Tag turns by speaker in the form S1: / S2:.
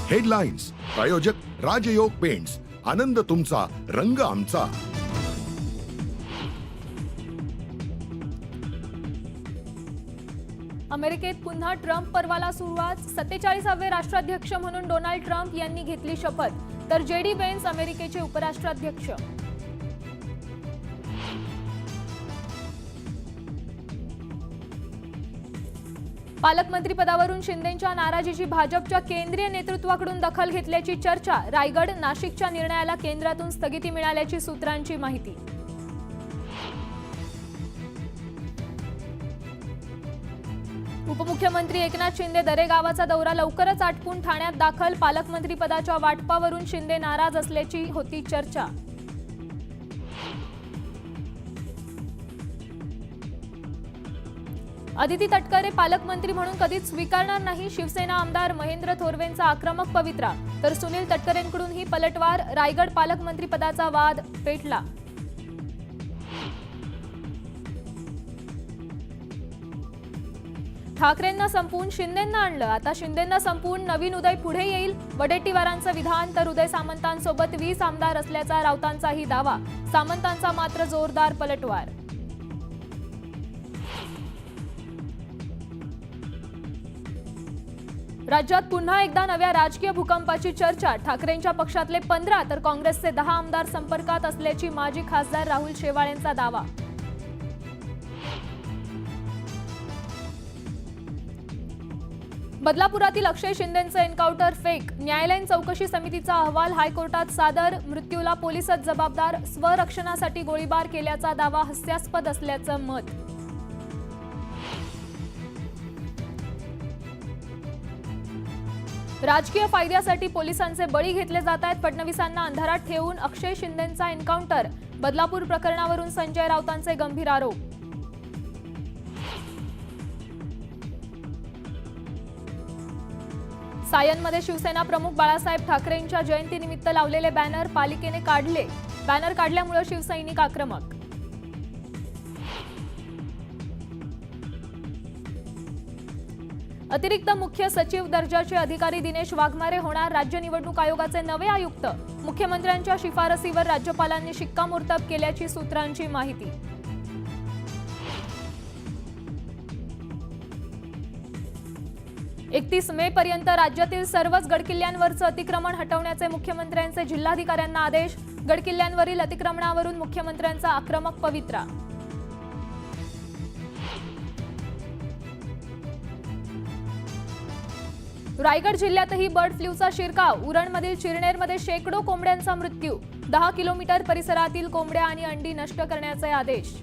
S1: Headlines प्रायोजक राजयोग paints, आनंद तुमचा, रंग आमचा.
S2: अमेरिकेत पुन्हा ट्रम्प पर्वाला सुरुवात. 47वे राष्ट्राध्यक्ष म्हणून डोनाल्ड ट्रम्प यांनी घेतली शपथ, तर जेडी वेन्स अमेरिकेचे उपराष्ट्राध्यक्ष. पालकमंत्री पदावरून शिंदेंच्या नाराजीची भाजपच्या केंद्रीय नेतृत्वाकडून दखल घेतल्याची चर्चा. रायगड नाशिकच्या निर्णयाला केंद्रातून स्थगिती मिळाल्याची सूत्रांची माहिती. उपमुख्यमंत्री एकनाथ शिंदे दरेगावाचा दौरा लवकरच आटपून ठाण्यात दाखल. पालकमंत्री पदाच्या वाटपावरून शिंदे नाराज असल्याची होती चर्चा. अदिती तटकरे पालकमंत्री म्हणून कधीच स्वीकारणार नाही. शिवसेना आमदार महेंद्र थोरवेंचा आक्रमक पवित्रा, तर सुनील तटकरेंकडूनही पलटवार. रायगड पालकमंत्री पदाचा वाद पेटला. ठाकरेंना संपवून शिंदेंना आणलं, आता शिंदेंना संपवून नवीन उदय पुढे येईल. वडेट्टीवारांचं विधान, तर उदय सामंतांसोबत 20 आमदार असल्याचा राऊतांचाही दावा. सामंतांचा मात्र जोरदार पलटवार. राज्यात पुन्हा एकदा नव्या राजकीय भूकंपाची चर्चा. ठाकरेंच्या पक्षातले 15 तर काँग्रेसचे 10 आमदार संपर्कात असल्याची माजी खासदार राहुल शेवाळेंचा दावा. बदलापुरातील अक्षय शिंदेंचं एन्काउंटर फेक. न्यायालयीन चौकशी समितीचा अहवाल हायकोर्टात सादर. मृत्यूला पोलीसच जबाबदार. स्वरक्षणासाठी गोळीबार केल्याचा दावा हास्यास्पद असल्याचं मत. राजकीय फायद्यासाठी पोलिसांचे बळी घेतले जात आहेत. फडणवीसांना अंधारात ठेवून अक्षय शिंदेंचा एन्काउंटर. बदलापूर प्रकरणावरून संजय राऊतांचे गंभीर आरोप. सायनमध्ये शिवसेना प्रमुख बाळासाहेब ठाकरेंच्या जयंतीनिमित्त लावलेले बॅनर पालिकेने काढले. बॅनर काढल्यामुळे शिवसैनिक आक्रमक. अतिरिक्त मुख्य सचिव दर्जाचे अधिकारी दिनेश वाघमारे होणार राज्य निवडणूक आयोगाचे नवे आयुक्त. मुख्यमंत्र्यांच्या शिफारसीवर राज्यपालांनी शिक्कामोर्तब केल्याची सूत्रांची माहिती. एकतीस मे पर्यंत राज्यातील सर्वच गडकिल्ल्यांवरचं अतिक्रमण हटवण्याचे मुख्यमंत्र्यांचे जिल्हाधिकाऱ्यांना आदेश. गडकिल्ल्यांवरील अतिक्रमणावरून मुख्यमंत्र्यांचा आक्रमक पवित्रा. रायगड जिल्ह्यातही बर्ड फ्लूचा शिरकाव. उरणमधील चिरनेरमध्ये शेकडो कोंबड्यांचा मृत्यू. 10 किलोमीटर परिसरातील कोंबड्या आणि अंडी नष्ट करण्याचे आदेश.